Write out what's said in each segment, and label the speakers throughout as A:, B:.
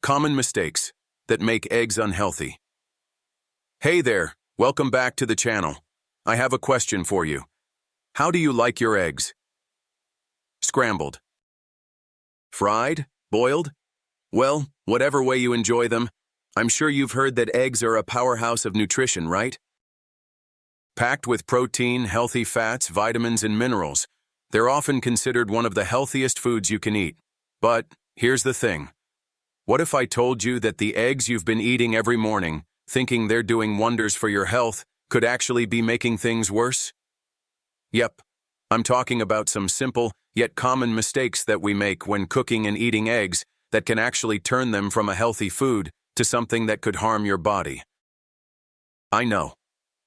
A: Common mistakes that make eggs unhealthy. Hey there, welcome back to the channel. I have a question for you. How do you like your eggs? Scrambled? Fried? Boiled? Well, whatever way you enjoy them, I'm sure you've heard that eggs are a powerhouse of nutrition, right? Packed with protein, healthy fats, vitamins, and minerals, they're often considered one of the healthiest foods you can eat. But here's the thing. What if I told you that the eggs you've been eating every morning, thinking they're doing wonders for your health, could actually be making things worse? Yep, I'm talking about some simple, yet common mistakes that we make when cooking and eating eggs that can actually turn them from a healthy food to something that could harm your body. I know.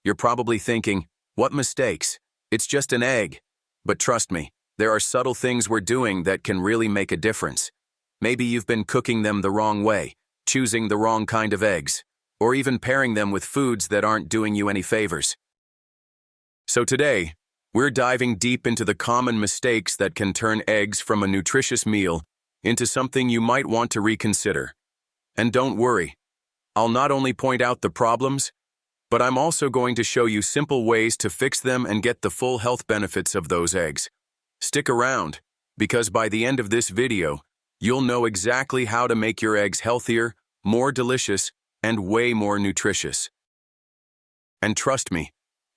A: You're probably thinking, what mistakes? It's just an egg. But trust me, there are subtle things we're doing that can really make a difference. Maybe you've been cooking them the wrong way, choosing the wrong kind of eggs, or even pairing them with foods that aren't doing you any favors. So today, we're diving deep into the common mistakes that can turn eggs from a nutritious meal into something you might want to reconsider. And don't worry, I'll not only point out the problems, but I'm also going to show you simple ways to fix them and get the full health benefits of those eggs. Stick around, because by the end of this video, you'll know exactly how to make your eggs healthier, more delicious, and way more nutritious. And trust me,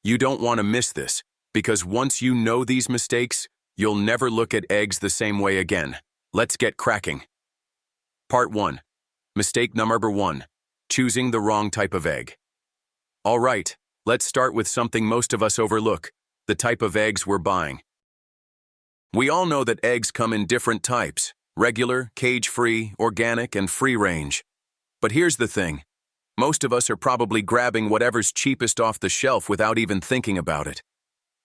A: you don't want to miss this, because once you know these mistakes, you'll never look at eggs the same way again. Let's get cracking. Part 1. Mistake number 1. Choosing the wrong type of egg. All right, let's start with something most of us overlook, the type of eggs we're buying. We all know that eggs come in different types: regular, cage-free, organic, and free-range. But here's the thing. Most of us are probably grabbing whatever's cheapest off the shelf without even thinking about it.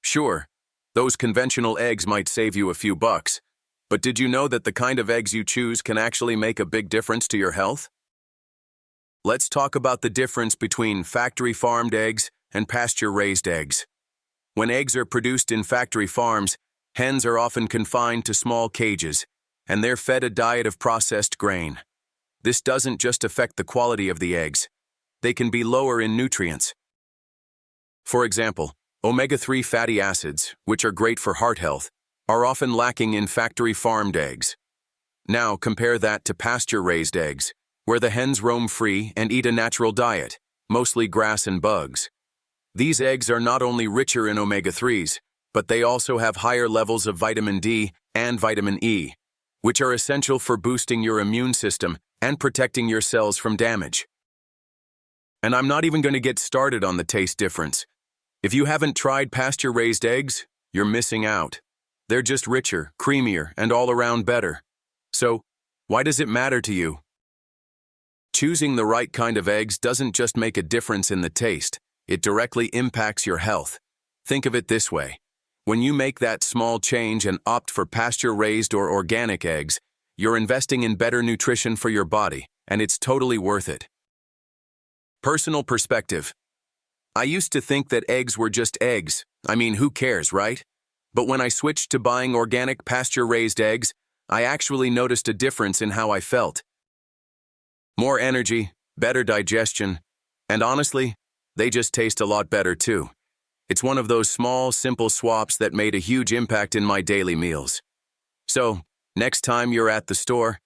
A: Sure, those conventional eggs might save you a few bucks, but did you know that the kind of eggs you choose can actually make a big difference to your health? Let's talk about the difference between factory-farmed eggs and pasture-raised eggs. When eggs are produced in factory farms, hens are often confined to small cages, and they're fed a diet of processed grain. This doesn't just affect the quality of the eggs. They can be lower in nutrients. For example, omega-3 fatty acids, which are great for heart health, are often lacking in factory-farmed eggs. Now compare that to pasture-raised eggs, where the hens roam free and eat a natural diet, mostly grass and bugs. These eggs are not only richer in omega-3s, but they also have higher levels of vitamin D and vitamin E, which are essential for boosting your immune system and protecting your cells from damage. And I'm not even going to get started on the taste difference. If you haven't tried pasture-raised eggs, you're missing out. They're just richer, creamier, and all around better. So, why does it matter to you? Choosing the right kind of eggs doesn't just make a difference in the taste, it directly impacts your health. Think of it this way. When you make that small change and opt for pasture-raised or organic eggs, you're investing in better nutrition for your body, and it's totally worth it. Personal perspective. I used to think that eggs were just eggs. I mean, who cares, right? But when I switched to buying organic pasture-raised eggs, I actually noticed a difference in how I felt. More energy, better digestion, and honestly, they just taste a lot better too. It's one of those small, simple swaps that made a huge impact in my daily meals. So, next time you're at the store,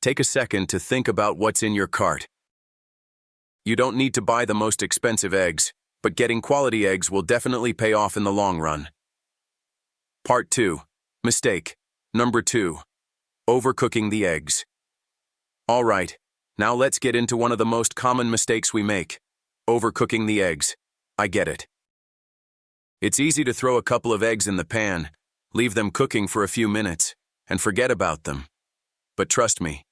A: take a second to think about what's in your cart. You don't need to buy the most expensive eggs, but getting quality eggs will definitely pay off in the long run. Part 2. Mistake number 2. Overcooking the eggs. All right. Now let's get into one of the most common mistakes we make. Overcooking the eggs. I get it. It's easy to throw a couple of eggs in the pan, leave them cooking for a few minutes, and forget about them. But trust me,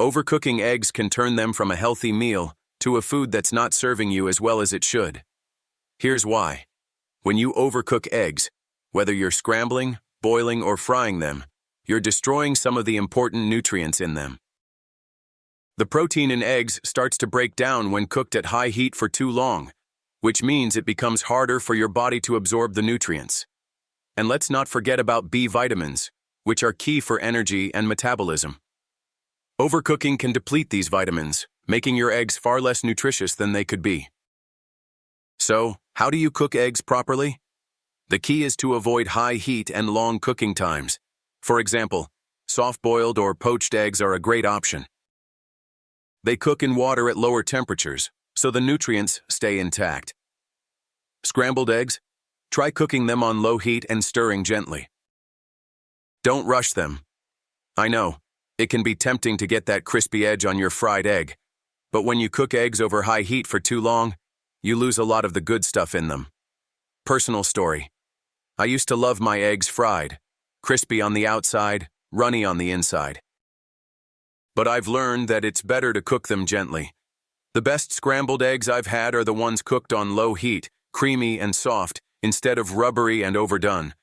A: overcooking eggs can turn them from a healthy meal to a food that's not serving you as well as it should. Here's why. When you overcook eggs, whether you're scrambling, boiling, or frying them, you're destroying some of the important nutrients in them. The protein in eggs starts to break down when cooked at high heat for too long, which means it becomes harder for your body to absorb the nutrients. And let's not forget about B vitamins, which are key for energy and metabolism. Overcooking can deplete these vitamins, making your eggs far less nutritious than they could be. So, how do you cook eggs properly? The key is to avoid high heat and long cooking times. For example, soft-boiled or poached eggs are a great option. They cook in water at lower temperatures, so the nutrients stay intact. Scrambled eggs? Try cooking them on low heat and stirring gently. Don't rush them. I know, it can be tempting to get that crispy edge on your fried egg, but when you cook eggs over high heat for too long, you lose a lot of the good stuff in them. Personal story. I used to love my eggs fried, crispy on the outside, runny on the inside. But I've learned that it's better to cook them gently. The best scrambled eggs I've had are the ones cooked on low heat, creamy and soft, instead of rubbery and overdone.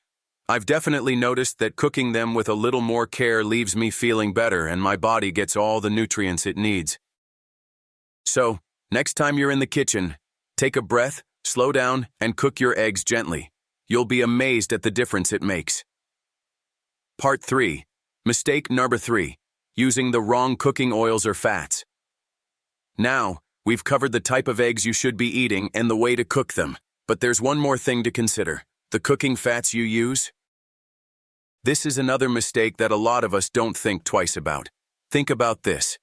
A: I've definitely noticed that cooking them with a little more care leaves me feeling better and my body gets all the nutrients it needs. So, next time you're in the kitchen, take a breath, slow down, and cook your eggs gently. You'll be amazed at the difference it makes. Part 3. Mistake number 3. Using the wrong cooking oils or fats. Now, we've covered the type of eggs you should be eating and the way to cook them. But there's one more thing to consider: the cooking fats you use. This is another mistake that a lot of us don't think twice about. Think about this.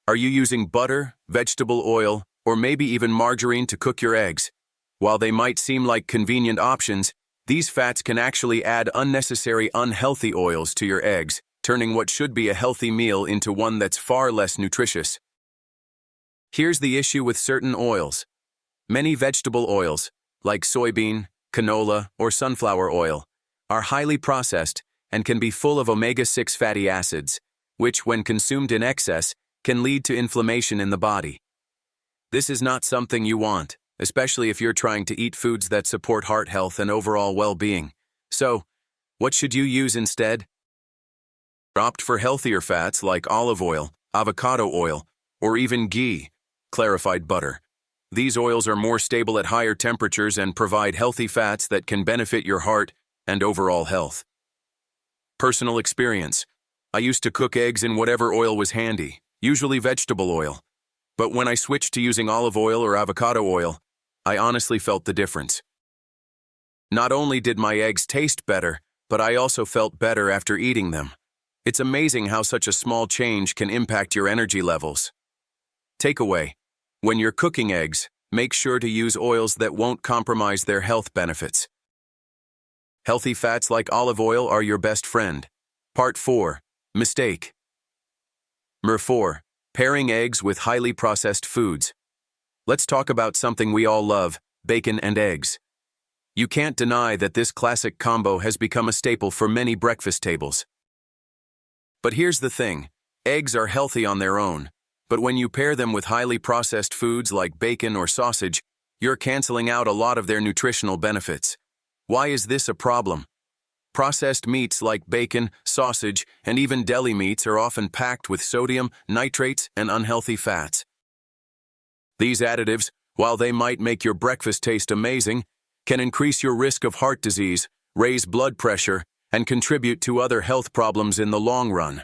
A: Are you using butter, vegetable oil, or maybe even margarine to cook your eggs? While they might seem like convenient options, these fats can actually add unnecessary unhealthy oils to your eggs, turning what should be a healthy meal into one that's far less nutritious. Here's the issue with certain oils. Many vegetable oils, like soybean, canola, or sunflower oil, are highly processed and can be full of omega-6 fatty acids, which, when consumed in excess, can lead to inflammation in the body. This is not something you want, especially if you're trying to eat foods that support heart health and overall well-being. So, what should you use instead? Opt for healthier fats like olive oil, avocado oil, or even ghee, clarified butter. These oils are more stable at higher temperatures and provide healthy fats that can benefit your heart and overall health. Personal experience. I used to cook eggs in whatever oil was handy, usually vegetable oil. But when I switched to using olive oil or avocado oil, I honestly felt the difference. Not only did my eggs taste better, but I also felt better after eating them. It's amazing how such a small change can impact your energy levels. Takeaway: when you're cooking eggs, make sure to use oils that won't compromise their health benefits. Healthy fats like olive oil are your best friend. Part 4. Mistake. Number 4. Pairing eggs with highly processed foods. Let's talk about something we all love: bacon and eggs. You can't deny that this classic combo has become a staple for many breakfast tables. But here's the thing: eggs are healthy on their own, but when you pair them with highly processed foods like bacon or sausage, you're canceling out a lot of their nutritional benefits. Why is this a problem? Processed meats like bacon, sausage, and even deli meats are often packed with sodium, nitrates, and unhealthy fats. These additives, while they might make your breakfast taste amazing, can increase your risk of heart disease, raise blood pressure, and contribute to other health problems in the long run.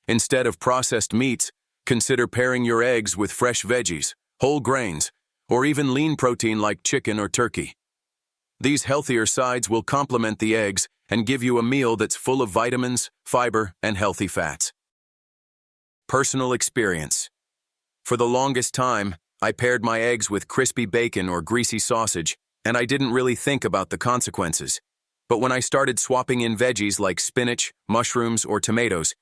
A: Instead of processed meats, consider pairing your eggs with fresh veggies, whole grains, or even lean protein like chicken or turkey. These healthier sides will complement the eggs and give you a meal that's full of vitamins, fiber, and healthy fats. Personal experience. For the longest time, I paired my eggs with crispy bacon or greasy sausage, and I didn't really think about the consequences. But when I started swapping in veggies like spinach, mushrooms, or tomatoes,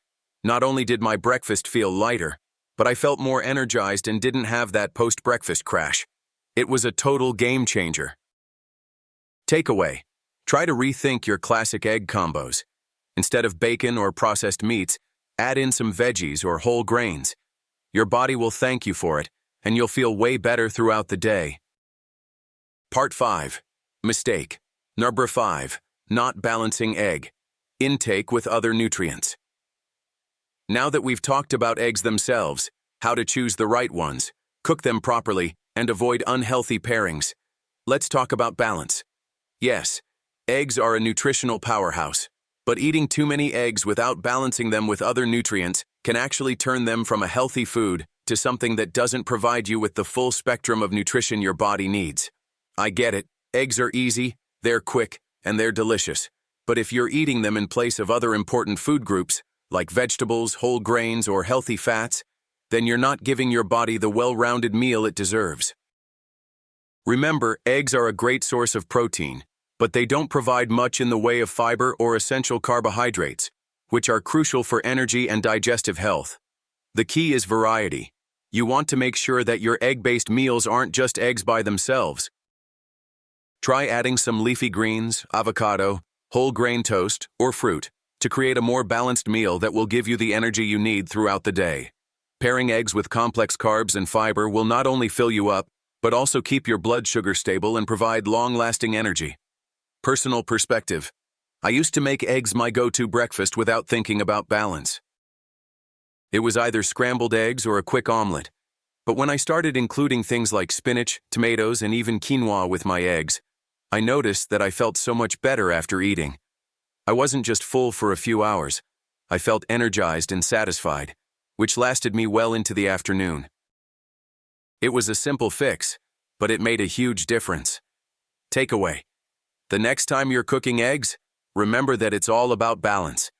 A: not only did my breakfast feel lighter, but I felt more energized and didn't have that post-breakfast crash. It was a total game changer. Takeaway: try to rethink your classic egg combos. Instead of bacon or processed meats, add in some veggies or whole grains. Your body will thank you for it, and you'll feel way better throughout the day. Part 5. Mistake. Number 5. Not balancing egg intake with other nutrients. Now that we've talked about eggs themselves, how to choose the right ones, cook them properly, and avoid unhealthy pairings, let's talk about balance. Yes, eggs are a nutritional powerhouse, but eating too many eggs without balancing them with other nutrients can actually turn them from a healthy food to something that doesn't provide you with the full spectrum of nutrition your body needs. I get it, eggs are easy, they're quick, and they're delicious. But if you're eating them in place of other important food groups, like vegetables, whole grains, or healthy fats, then you're not giving your body the well-rounded meal it deserves. Remember, eggs are a great source of protein, but they don't provide much in the way of fiber or essential carbohydrates, which are crucial for energy and digestive health. The key is variety. You want to make sure that your egg-based meals aren't just eggs by themselves. Try adding some leafy greens, avocado, whole grain toast, or fruit to create a more balanced meal that will give you the energy you need throughout the day. Pairing eggs with complex carbs and fiber will not only fill you up, but also keep your blood sugar stable and provide long-lasting energy. Personal perspective. I used to make eggs my go-to breakfast without thinking about balance. It was either scrambled eggs or a quick omelet. But when I started including things like spinach, tomatoes, and even quinoa with my eggs, I noticed that I felt so much better after eating. I wasn't just full for a few hours. I felt energized and satisfied, which lasted me well into the afternoon. It was a simple fix, but it made a huge difference. Takeaway. The next time you're cooking eggs, remember that it's all about balance.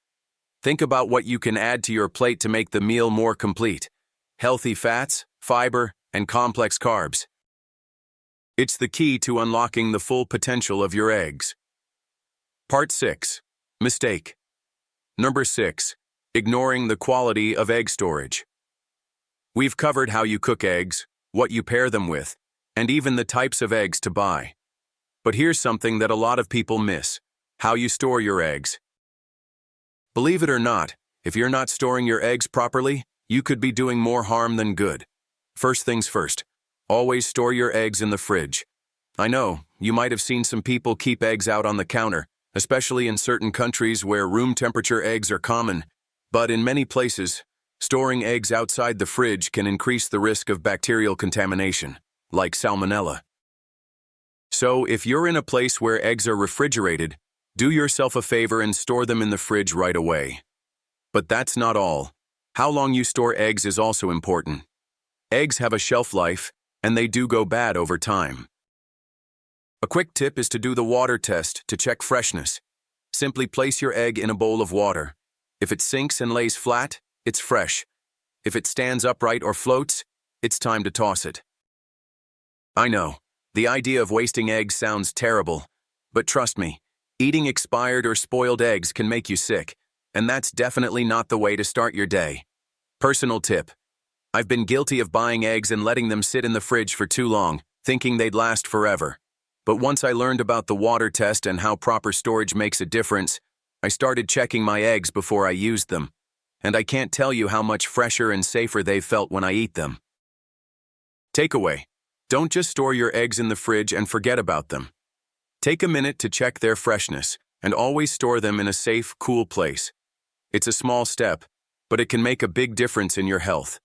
A: Think about what you can add to your plate to make the meal more complete. Healthy fats, fiber, and complex carbs. It's the key to unlocking the full potential of your eggs. Part 6. Mistake. Number 6. Ignoring the quality of egg storage. We've covered how you cook eggs, what you pair them with, and even the types of eggs to buy. But here's something that a lot of people miss: how you store your eggs. Believe it or not, if you're not storing your eggs properly, you could be doing more harm than good. First things first, always store your eggs in the fridge. I know, you might have seen some people keep eggs out on the counter, especially in certain countries where room temperature eggs are common. But in many places, storing eggs outside the fridge can increase the risk of bacterial contamination, like salmonella. So if you're in a place where eggs are refrigerated, do yourself a favor and store them in the fridge right away. But that's not all. How long you store eggs is also important. Eggs have a shelf life, and they do go bad over time. A quick tip is to do the water test to check freshness. Simply place your egg in a bowl of water. If it sinks and lays flat, it's fresh. If it stands upright or floats, it's time to toss it. I know, the idea of wasting eggs sounds terrible, but trust me, eating expired or spoiled eggs can make you sick, and that's definitely not the way to start your day. Personal tip. I've been guilty of buying eggs and letting them sit in the fridge for too long, thinking they'd last forever. But once I learned about the water test and how proper storage makes a difference, I started checking my eggs before I used them. And I can't tell you how much fresher and safer they've felt when I eat them. Takeaway. Don't just store your eggs in the fridge and forget about them. Take a minute to check their freshness, and always store them in a safe, cool place. It's a small step, but it can make a big difference in your health.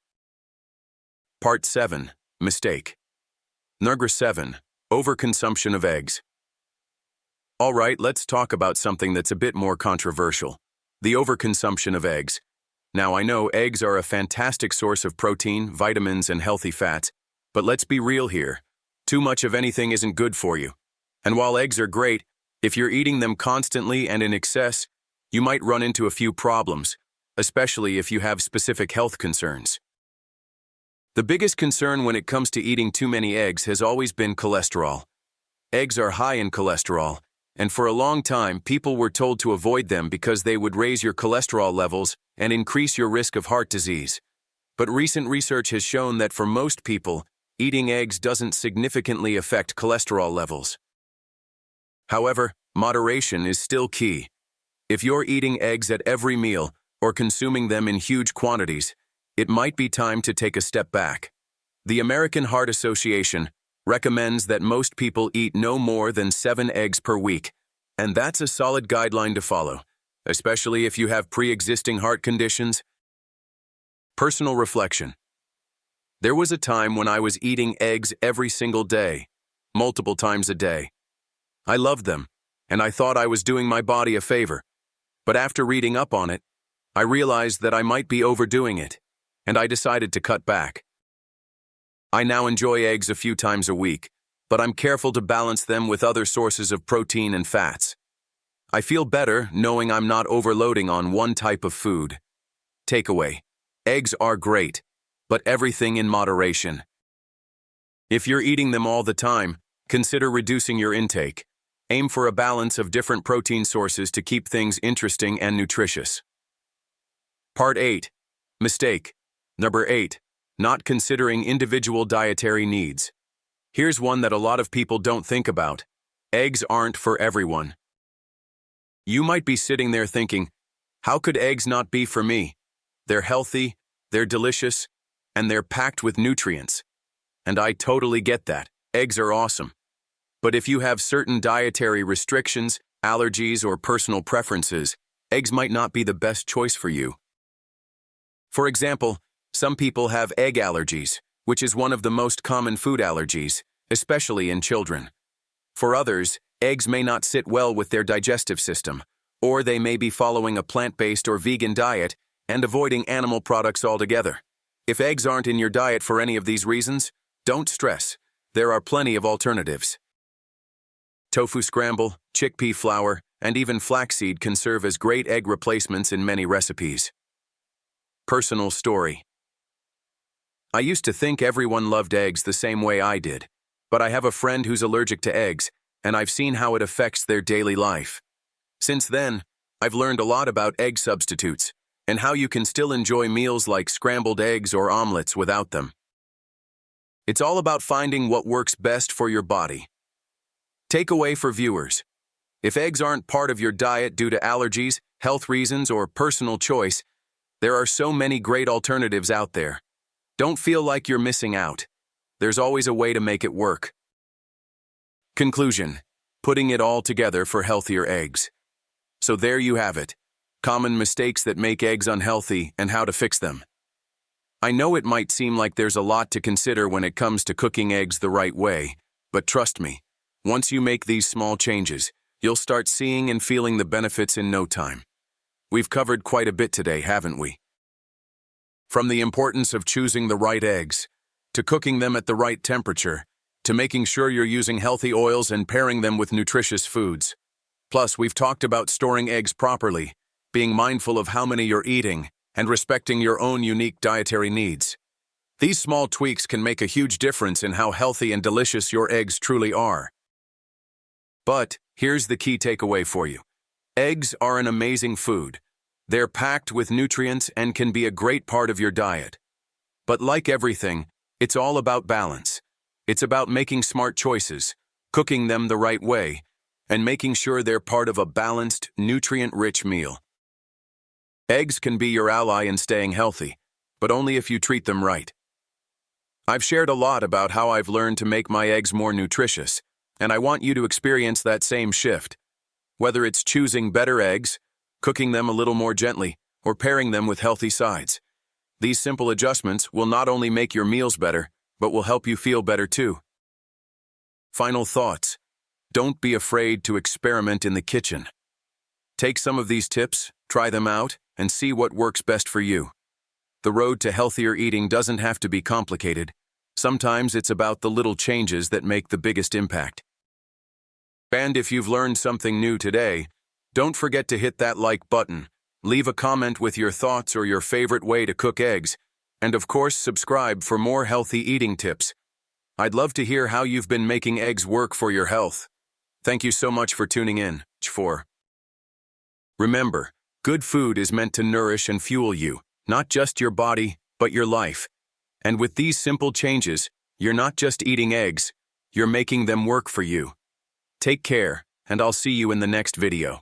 A: Part 7. Mistake. Number 7. Overconsumption of eggs. All right, let's talk about something that's a bit more controversial: the overconsumption of eggs. Now, I know eggs are a fantastic source of protein, vitamins, and healthy fats, but let's be real here. Too much of anything isn't good for you. And while eggs are great, if you're eating them constantly and in excess, you might run into a few problems, especially if you have specific health concerns. The biggest concern when it comes to eating too many eggs has always been cholesterol. Eggs are high in cholesterol, and for a long time, people were told to avoid them because they would raise your cholesterol levels and increase your risk of heart disease. But recent research has shown that for most people, eating eggs doesn't significantly affect cholesterol levels. However, moderation is still key. If you're eating eggs at every meal or consuming them in huge quantities, it might be time to take a step back. The American Heart Association recommends that most people eat no more than 7 eggs per week, and that's a solid guideline to follow, especially if you have pre-existing heart conditions. Personal reflection. There was a time when I was eating eggs every single day, multiple times a day. I loved them, and I thought I was doing my body a favor. But after reading up on it, I realized that I might be overdoing it, and I decided to cut back. I now enjoy eggs a few times a week, but I'm careful to balance them with other sources of protein and fats. I feel better knowing I'm not overloading on one type of food. Takeaway: eggs are great, but everything in moderation. If you're eating them all the time, consider reducing your intake. Aim for a balance of different protein sources to keep things interesting and nutritious. Part 8. Mistake. Number 8. Not considering individual dietary needs. Here's one that a lot of people don't think about. Eggs aren't for everyone. You might be sitting there thinking, how could eggs not be for me? They're healthy, they're delicious, and they're packed with nutrients. And I totally get that. Eggs are awesome. But if you have certain dietary restrictions, allergies, or personal preferences, eggs might not be the best choice for you. For example, some people have egg allergies, which is one of the most common food allergies, especially in children. For others, eggs may not sit well with their digestive system, or they may be following a plant-based or vegan diet and avoiding animal products altogether. If eggs aren't in your diet for any of these reasons, don't stress. There are plenty of alternatives. Tofu scramble, chickpea flour, and even flaxseed can serve as great egg replacements in many recipes. Personal story. I used to think everyone loved eggs the same way I did, but I have a friend who's allergic to eggs, and I've seen how it affects their daily life. Since then, I've learned a lot about egg substitutes and how you can still enjoy meals like scrambled eggs or omelets without them. It's all about finding what works best for your body. Takeaway for viewers: if eggs aren't part of your diet due to allergies, health reasons, or personal choice, there are so many great alternatives out there. Don't feel like you're missing out. There's always a way to make it work. Conclusion: putting it all together for healthier eggs. So there you have it. Common mistakes that make eggs unhealthy and how to fix them. I know it might seem like there's a lot to consider when it comes to cooking eggs the right way, but trust me, once you make these small changes, you'll start seeing and feeling the benefits in no time. We've covered quite a bit today, haven't we? From the importance of choosing the right eggs, to cooking them at the right temperature, to making sure you're using healthy oils and pairing them with nutritious foods. Plus, we've talked about storing eggs properly, being mindful of how many you're eating, and respecting your own unique dietary needs. These small tweaks can make a huge difference in how healthy and delicious your eggs truly are. But here's the key takeaway for you. Eggs are an amazing food. They're packed with nutrients and can be a great part of your diet. But like everything, it's all about balance. It's about making smart choices, cooking them the right way, and making sure they're part of a balanced, nutrient-rich meal. Eggs can be your ally in staying healthy, but only if you treat them right. I've shared a lot about how I've learned to make my eggs more nutritious, and I want you to experience that same shift. Whether it's choosing better eggs, cooking them a little more gently, or pairing them with healthy sides. These simple adjustments will not only make your meals better, but will help you feel better too. Final thoughts. Don't be afraid to experiment in the kitchen. Take some of these tips, try them out, and see what works best for you. The road to healthier eating doesn't have to be complicated. Sometimes it's about the little changes that make the biggest impact. And if you've learned something new today, don't forget to hit that like button, leave a comment with your thoughts or your favorite way to cook eggs, and of course subscribe for more healthy eating tips. I'd love to hear how you've been making eggs work for your health. Thank you so much for tuning in. Remember, good food is meant to nourish and fuel you, not just your body, but your life. And with these simple changes, you're not just eating eggs, you're making them work for you. Take care, and I'll see you in the next video.